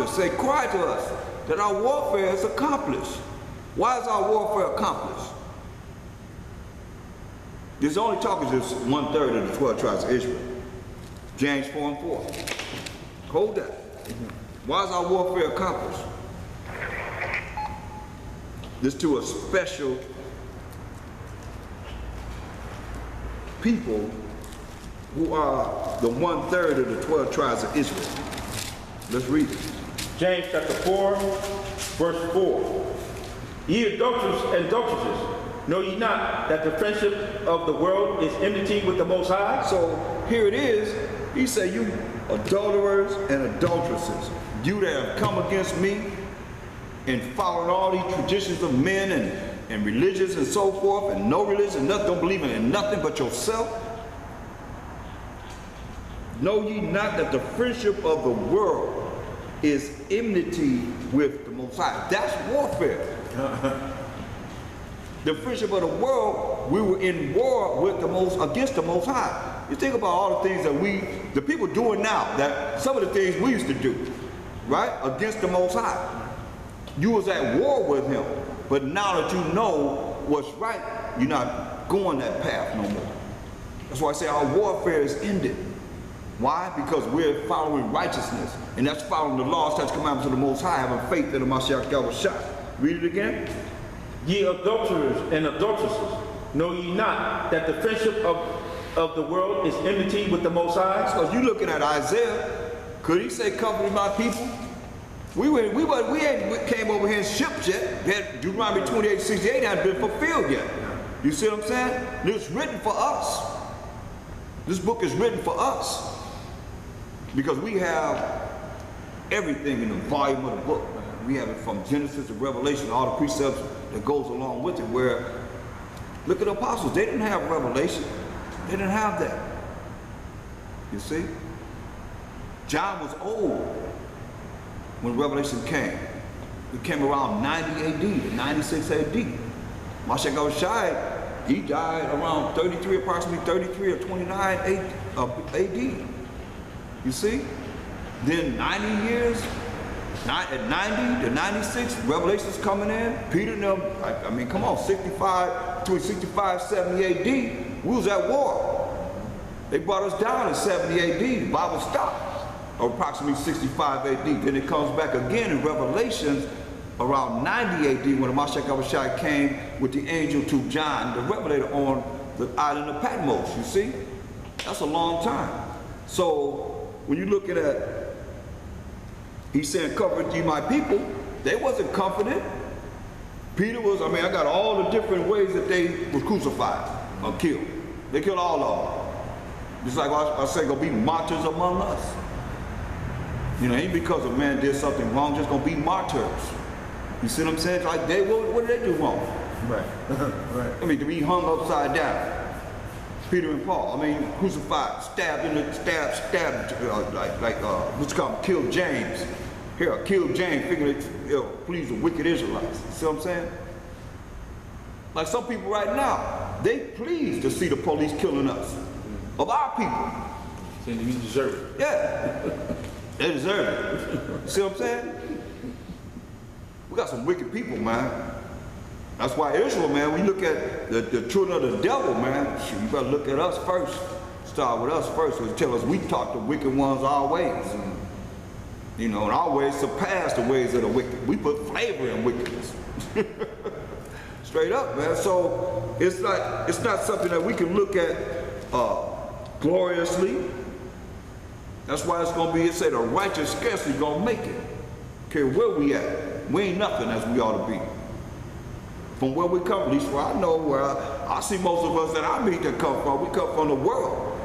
Say, cry to us that our warfare is accomplished. Why is our warfare accomplished? This only talking just 1/3 of the 12 tribes of Israel. James 4 and 4. Hold that. Why is our warfare accomplished? This to a special people who are the 1/3 of the 12 tribes of Israel. Let's read it. James chapter 4, verse 4. Ye adulterers and adulteresses, know ye not that the friendship of the world is enmity with the Most High? So here it is. He said, you adulterers and adulteresses, you that have come against me and following all these traditions of men and religions and so forth, and no religion, nothing, don't believe in nothing but yourself. Know ye not that the friendship of the world is enmity with the Most High? That's warfare. The friendship of the world, we were in war with against the Most High. You think about all the things that the people doing now, that some of the things we used to do, right? Against the Most High. You was at war with him, but now that you know what's right, you're not going that path no more. That's why I say our warfare is ended. Why? Because we're following righteousness, and that's following the laws, statutes, commandments of the Most High, having faith in the Mashiach Yahushua. Read it again. Ye adulterers and adulteresses, know ye not that the friendship of the world is enmity with the Most High? So you looking at Isaiah, could he say, comfort my people? We came over here in ships yet. That Deuteronomy 28:68 hadn't been fulfilled yet. You see what I'm saying? It's written for us. This book is written for us because we have everything in the volume of the book. We have it from Genesis to Revelation, all the precepts that goes along with it. Where, look at the apostles, they didn't have revelation. They didn't have that. You see? John was old when Revelation came. It came around 90 AD to 96 AD. Mashiach Yahushua, he died around 33, approximately 33 or 29 AD. You see? Then 90 years, at 90 to 96, Revelation's coming in. Peter and them, I mean, come on, between 65, 70 AD, we was at war. They brought us down in 70 AD, the Bible stopped. Or approximately 65 AD. Then it comes back again in Revelations around 90 AD when the Mashiach Yahushua came with the angel to John, the Revelator, on the island of Patmos, you see? That's a long time. So when you're looking at, he's saying, comfort ye my people, they wasn't comforted. Peter was, I mean, I got all the different ways that they was crucified or killed. They killed all of them. Just like I say, gonna be martyrs among us. You know, ain't because a man did something wrong, just gonna be martyrs. You see what I'm saying? Like what did they do wrong? Right. Right. I mean, to be hung upside down. Peter and Paul, I mean, crucified, stabbed in the, what's it called, killed James. Here, killed James, figuring to please the wicked Israelites. You see what I'm saying? Like some people right now, they pleased to see the police killing us. Of our people. Saying you deserve it. Yeah. They deserve it. See what I'm saying? We got some wicked people, man. That's why Israel, man, when you look at the children of the devil, man, you better look at us first. Start with us first, because tell us we taught the wicked ones our ways. And, you know, and our ways surpass the ways of the wicked. We put flavor in wickedness. Straight up, man. So it's not something that we can look at gloriously. That's why it's going to be, it said, the righteous scarcely going to make it. Care where we at. We ain't nothing as we ought to be. From where we come, at least where I know, where I see most of us that I meet that come from, we come from the world.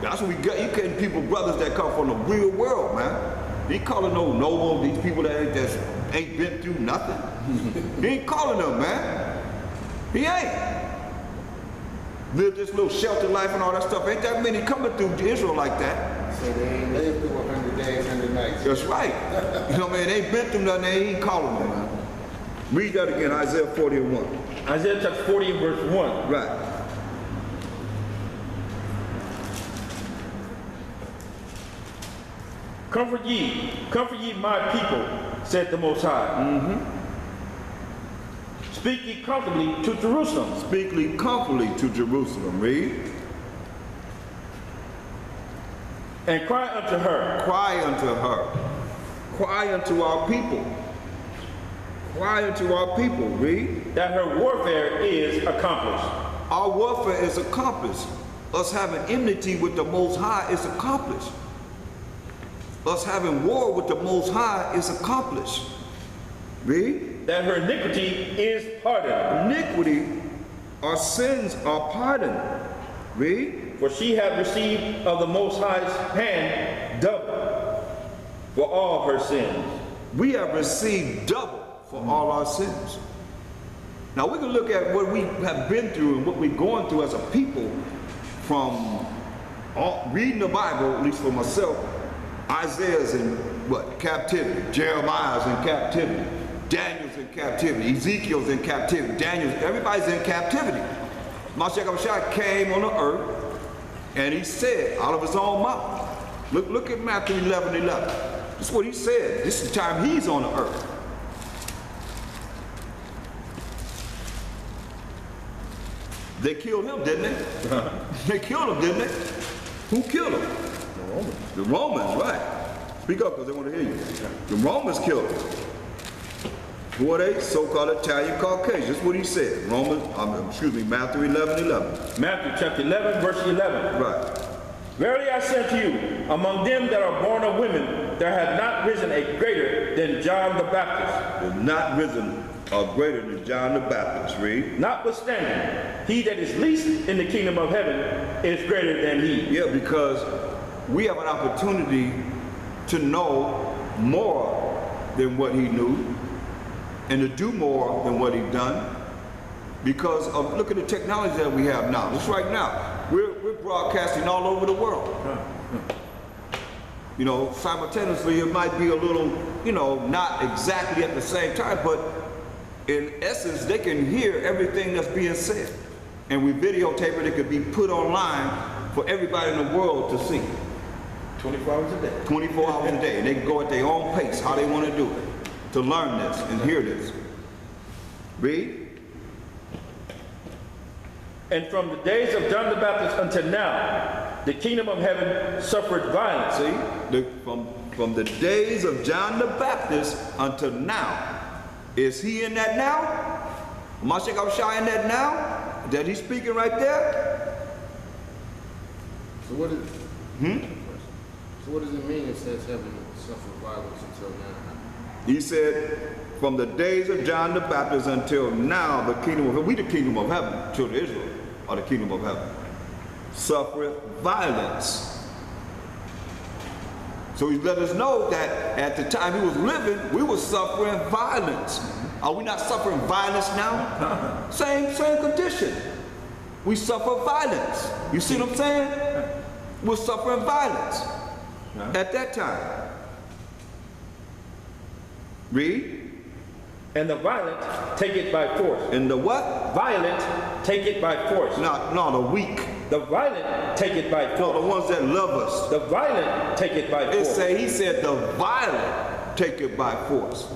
That's what we got. You getting people, brothers that come from the real world, man. He ain't calling no these people that ain't been through nothing. He ain't calling them, man. He ain't. Live this little sheltered life and all that stuff. Ain't that many coming through Israel like that. So they ain't lived through 100 days, 100 nights. That's right. You know what I mean? They ain't been through nothing, they ain't calling them, man. Read that again, Isaiah 40 and 1. Isaiah chapter 40 and verse 1. Right. Comfort ye my people, said the Most High. Speak ye comfortably to Jerusalem. Speak ye comfortably to Jerusalem. Read. And cry unto her. Cry unto her. Cry unto our people. Cry unto our people. Read. That her warfare is accomplished. Our warfare is accomplished. Us having enmity with the Most High is accomplished. Us having war with the Most High is accomplished. Read. That her iniquity is pardoned. Iniquity, our sins are pardoned. Read. For she hath received of the Most High's hand double for all her sins. We have received double for all our sins. Now we can look at what we have been through and what we're going through as a people from reading the Bible, at least for myself. Isaiah's in what? Captivity. Jeremiah's in captivity. Daniel's in captivity. Ezekiel's in captivity. Everybody's in captivity. Mashiach came on the earth and he said out of his own mouth. Look at Matthew 11:11. This is what he said. This is the time he's on the earth. They killed him, didn't they? They killed him, didn't they? Who killed him? The Romans. The Romans, right. Speak up because they want to hear you. The Romans killed him. Who are they? So-called Italian Caucasians. That's what he said. Matthew 11:11. Matthew chapter 11, verse 11. Right. Verily I say unto you, among them that are born of women, there hath not risen a greater than John the Baptist. They're not risen greater than John the Baptist. Read. Notwithstanding, he that is least in the kingdom of heaven is greater than he. Yeah, because we have an opportunity to know more than what he knew and to do more than what he done because of, look at the technology that we have now. Just right now, we're broadcasting all over the world. You know, simultaneously it might be a little, you know, not exactly at the same time, but in essence, they can hear everything that's being said. And we videotape it, it could be put online for everybody in the world to see. 24 hours a day. 24 hours a day. And they can go at their own pace, how they want to do it, to learn this and hear this. Read. And from the days of John the Baptist until now, the kingdom of heaven suffered violence. See, from the days of John the Baptist until now. Is he in that now? Mashiach in that now? That he's speaking right there? So what is? So what does it mean it says heaven suffered violence until now? He said, from the days of John the Baptist until now, the kingdom of heaven, we the kingdom of heaven, children of Israel are the kingdom of heaven, suffereth violence. So he let us know that at the time he was living, we were suffering violence. Are we not suffering violence now? Same condition. We suffer violence. You see what I'm saying? We're suffering violence at that time. Read. And the violent take it by force. And the what? Violent take it by force. No, the weak. The violent take it by force. No, the ones that love us. The violent take it by force. He said the violent take it by force.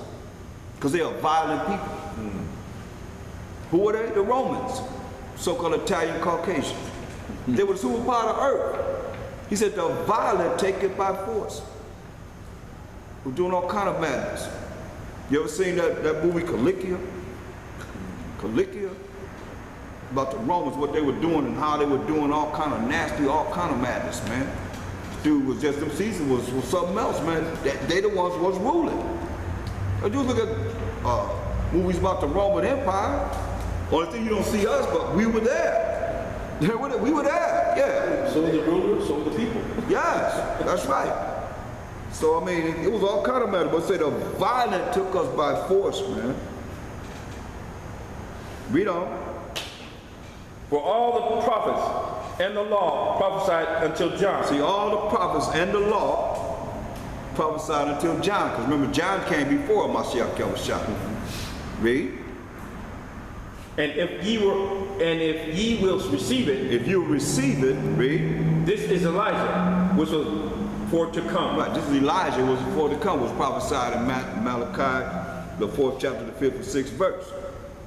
Because they are violent people. Who are they? The Romans. So-called Italian Caucasians. They were the superpower of earth. He said the violent take it by force. We're doing all kind of madness. You ever seen that movie Caligula? Caligula? About the Romans, what they were doing and how they were doing all kind of nasty, all kind of madness, man. Dude was just, them seasons was something else, man. They the ones was ruling. Now, dude, look at movies about the Roman Empire. Only thing you don't see us, but we were there. We were there, yeah. So the rulers, so the people. Yes, that's right. So, I mean, it was all kind of matter, but say the violent took us by force, man. Read on. For all the prophets and the law prophesied until John. See, all the prophets and the law prophesied until John, because remember, John came before Mashiach Yahushua. Read. And if ye will receive it, if you receive it, read. This is Elijah, which was for to come. Right, this is Elijah was before to come, was prophesied in Malachi, the 4th chapter, the 5th and 6th verse.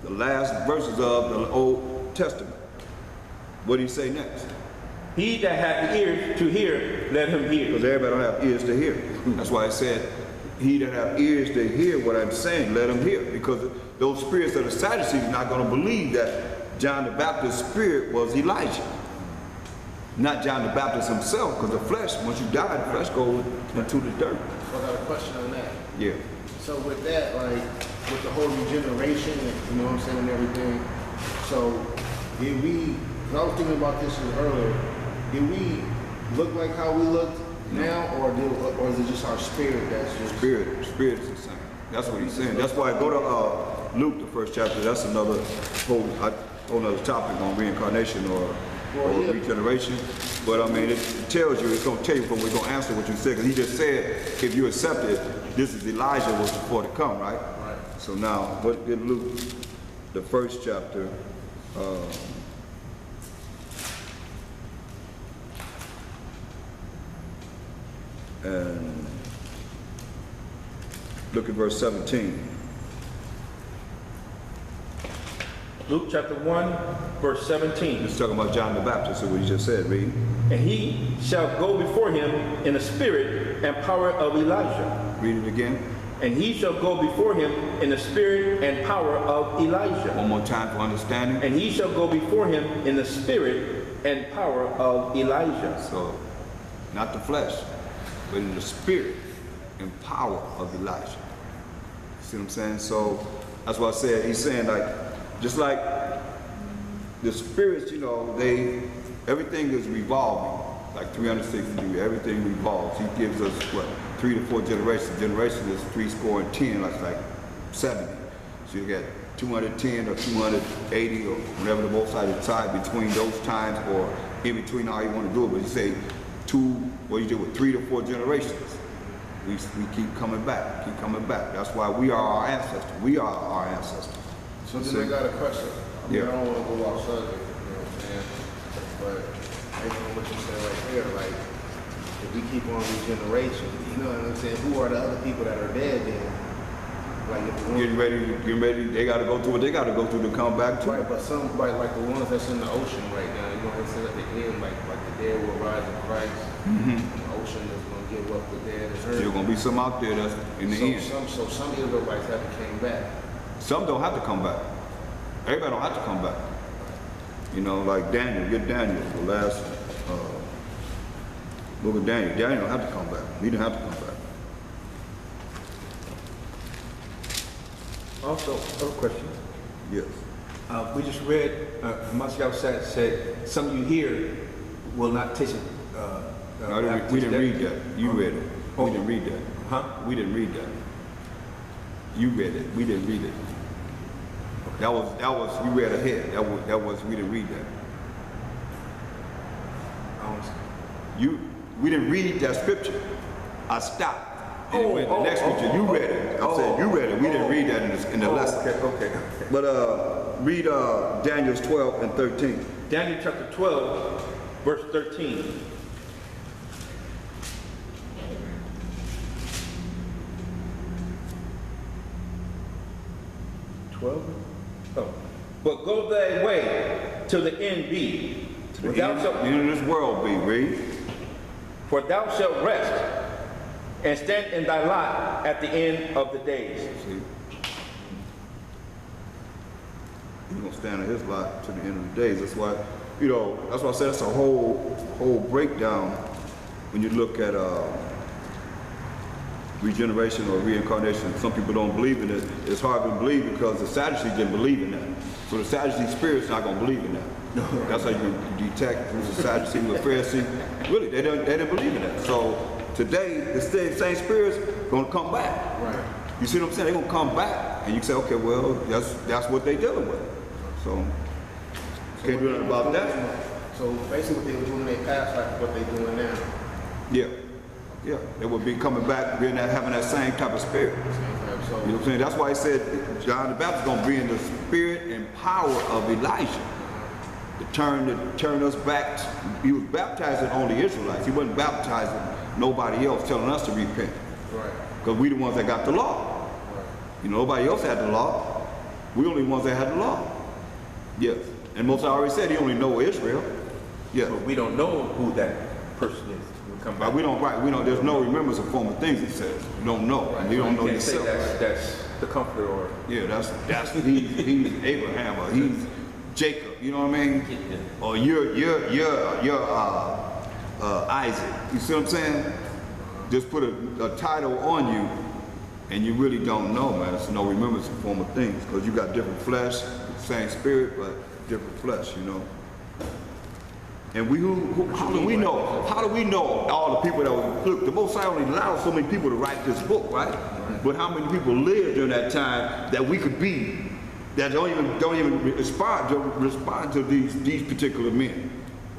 The last verses of the Old Testament. What do you say next? He that hath ears to hear, let him hear. Because everybody don't have ears to hear. That's why I said, he that have ears to hear what I'm saying, let him hear. Because those spirits of the Sadducees are not going to believe that John the Baptist's spirit was Elijah. Not John the Baptist himself, because the flesh, once you die, the flesh goes into the dirt. So I got a question on that. Yeah. So with that, like, with the whole regeneration, you know what I'm saying, and everything, so did we, 'cause I was thinking about this earlier, did we look like how we looked now, or is it just our spirit that's just... Spirit is the same. That's what he's saying. That's why I go to Luke, the 1st chapter, that's another whole other topic on reincarnation or regeneration. But I mean, it tells you, it's going to tell you, but we're going to answer what you said, because he just said, if you accept it, this is Elijah was before to come, right? Right. So now, what did Luke, the 1st chapter, and look at verse 17. Luke chapter 1, verse 17. It's talking about John the Baptist, so what you just said, read. And he shall go before him in the spirit and power of Elijah. Read it again. And he shall go before him in the spirit and power of Elijah. One more time for understanding. And he shall go before him in the spirit and power of Elijah. So, not the flesh, but in the spirit and power of Elijah. See what I'm saying? So, that's what I said. He's saying, like, just like the spirits, you know, everything is revolving, like 360 degrees, everything revolves. He gives us, what, 3 to 4 generations. Generation is 310, like 70. So you got 210 or 280 or whatever the most sided side between those times, or in between, how you want to do it. But you say what you do with 3 to 4 generations. We keep coming back, keep coming back. That's why we are our ancestors. We are our ancestors. So then I got a question. I mean, Yeah. I don't want to go off subject, you know what I'm saying? But based on what you said right there, like, if we keep on regeneration, you know what I'm saying? Who are the other people that are dead then? Like, if the ones, Getting ready, they got to go through what they got to go through to come back to. right, but some, like the ones that's in the ocean right now, you know what I'm saying? At the end, like the dead will rise in Christ. And the ocean is going to give up the dead and There's going to be some out there that's in the end. So some Israelites haven't came back. Some don't have to come back. Everybody don't have to come back. You know, like Daniel, get Daniel, the last book of Daniel. Daniel don't have to come back. He didn't have to come back. Also, other question. Yes. We just read, Marcial said, some of you here will not taste it. No, we didn't read that. You read it. We didn't read that. Huh? We didn't read that. You read it. We didn't read it. That was you read ahead. We didn't read that. We didn't read that scripture. I stopped. And went the next scripture. You read it. I said you read it. We didn't read that in the lesson. Okay. But read Daniel 12 and 13. Daniel chapter 12, verse 13. Oh. But go thy way till the end be. To the end of this world be, read. For thou shalt rest and stand in thy lot at the end of the days. See? He's gonna stand in his lot to the end of the days. That's why, that's why I said it's a whole breakdown when you look at regeneration or reincarnation. Some people don't believe in it. It's hard to believe because the Sadducees didn't believe in that. So the Sadducee spirit's not gonna believe in that. That's how you detect who's a Sadducee, who's a Pharisee. Really, they didn't believe in that. So today, the same spirit's gonna come back. Right. You see what I'm saying? They're gonna come back, and you say, okay, well, that's what they're dealing with. So can't do nothing about that. So basically what they were doing in their past, like what they're doing now. Yeah, they would be coming back, having that same type of spirit. So, You know what I'm saying? That's why he said John the Baptist is going to bring the spirit and power of Elijah to turn us back. He was baptizing only Israelites. He wasn't baptizing nobody else telling us to repent. Right. Because we the ones that got the law. Right. You know, nobody else had the law. We only ones that had the law. Yes. And Most High already said he only know Israel. Yes. But we don't know who that person is. We'll come back. We don't, there's no remembrance of former things, it says. You don't know. Right. You don't So know can't say yourself. that's the comforter or... Yeah, that's he's Abraham or he's Jacob, you know what I mean? Or you're Isaac. You see what I'm saying? Just put a title on you and you really don't know, man. It's no remembrance of former things because you got different flesh, same spirit, but different flesh, you know. And how do we know? How do we know all the people that were, look, the Most High only allowed so many people to write this book, right? But how many people lived during that time that we could be, that don't even respond to these particular men?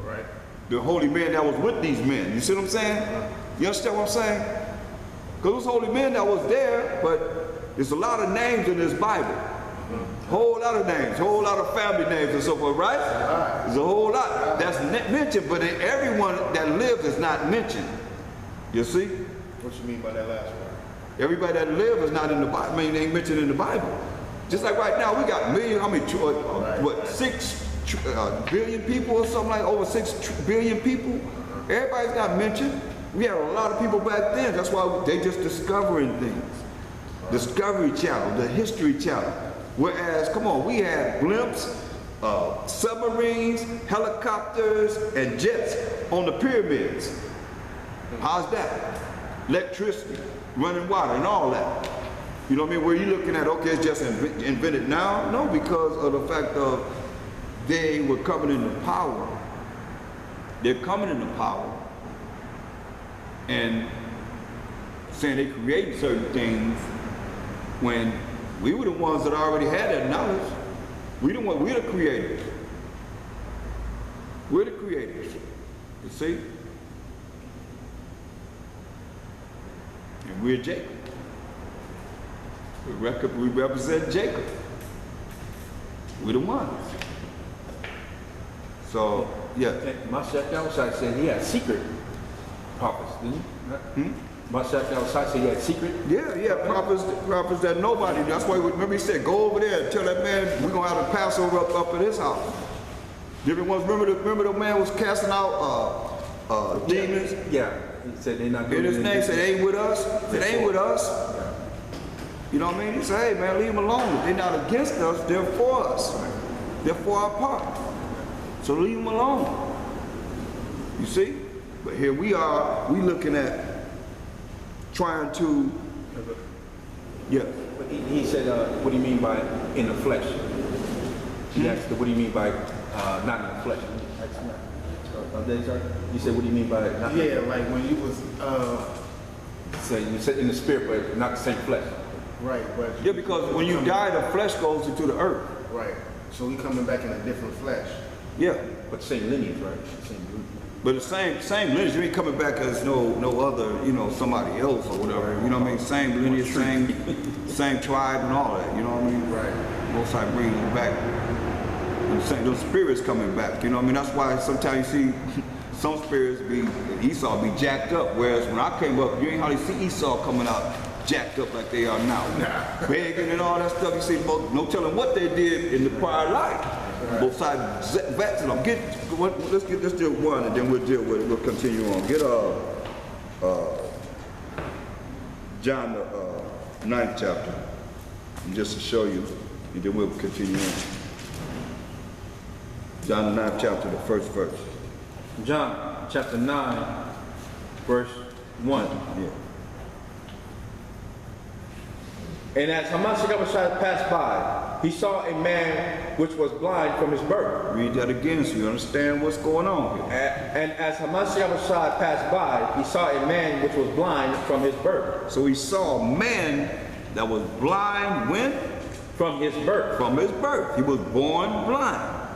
Right. The holy men that was with these men. You see what I'm saying? You understand what I'm saying? Because those holy men that was there, but there's a lot of names in this Bible. Whole lot of names, whole lot of family names and so forth, right? There's a whole lot that's mentioned, but everyone that lives is not mentioned. You see? What you mean by that last one? Everybody that lives is not in the Bible. I mean, they ain't mentioned in the Bible. Just like right now, we got million, how many, 6 billion people or something like over 6 billion people. Everybody's not mentioned. We had a lot of people back then. That's why they just discovering things. Discovery Channel, the History Channel. Whereas, come on, we had blimps, submarines, helicopters, and jets on the pyramids. How's that? Electricity, running water, and all that. You know what I mean? Where you looking at, okay, it's just invented now? No, because of the fact of they were coming into power. They're coming into power and saying they created certain things when we were the ones that already had that knowledge. We're the creators. We're the creators. You see? And we're Jacob. We represent Jacob. We're the ones. So, yeah. Mashiach Yahushua said he had secret prophets, didn't he? Mashiach Yahushua said he had secret? Yeah, prophets that nobody, that's why, remember he said, go over there and tell that man we're going to have a Passover up at his house. Different ones, remember the man was casting out demons? Yeah, he said they're not doing In his name, said, they ain't with us. Said, they ain't with us. You know what I mean? He said, hey man, leave them alone. If they're not against us, they're for us. They're for our part. So leave them alone. You see? But here we are, we looking at trying to, yeah. But he said, what do you mean by in the flesh? He asked, what do you mean by not in the flesh? You said, what do you mean by not? Yeah, like when you was, So you said in the spirit, but not the same flesh. right, but. Yeah, because when you die, the flesh goes into the earth. Right, so we coming back in a different flesh. Yeah. But same lineage, right? Same root. But the same lineage, you ain't coming back as no other, you know, somebody else or whatever. You know what I mean? Same lineage, same tribe and all that. You know what I mean? Right. Most I bring them back. Those spirits coming back. You know what I mean? That's why sometimes you see some spirits Esau be jacked up. Whereas when I came up, you ain't hardly see Esau coming out jacked up like they are now. Begging and all that stuff. You see, no telling what they did in the prior life. Right. Both sides vexing them. Let's deal with one and then we'll deal with it. We'll continue on. Get John the 9th chapter, and just to show you, and then we'll continue on. John the 9th chapter, the first verse. John chapter 9, verse 1. Yeah. And as Hamashiach passed by, he saw a man which was blind from his birth. Read that again so you understand what's going on here. And as Hamashiach passed by, he saw a man which was blind from his birth. So he saw a man that was blind when? From his birth. From his birth. He was born blind.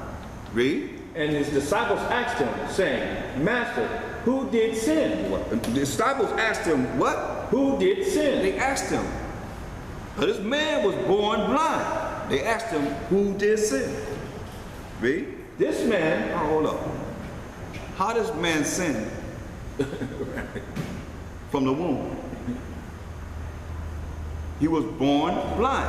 Read. And his disciples asked him, saying, Master, who did sin? The disciples asked him, what? Who did sin? They asked him. Now, this man was born blind. They asked him, who did sin? Read. This man. Oh, hold up. How does man sin? from the womb. He was born blind.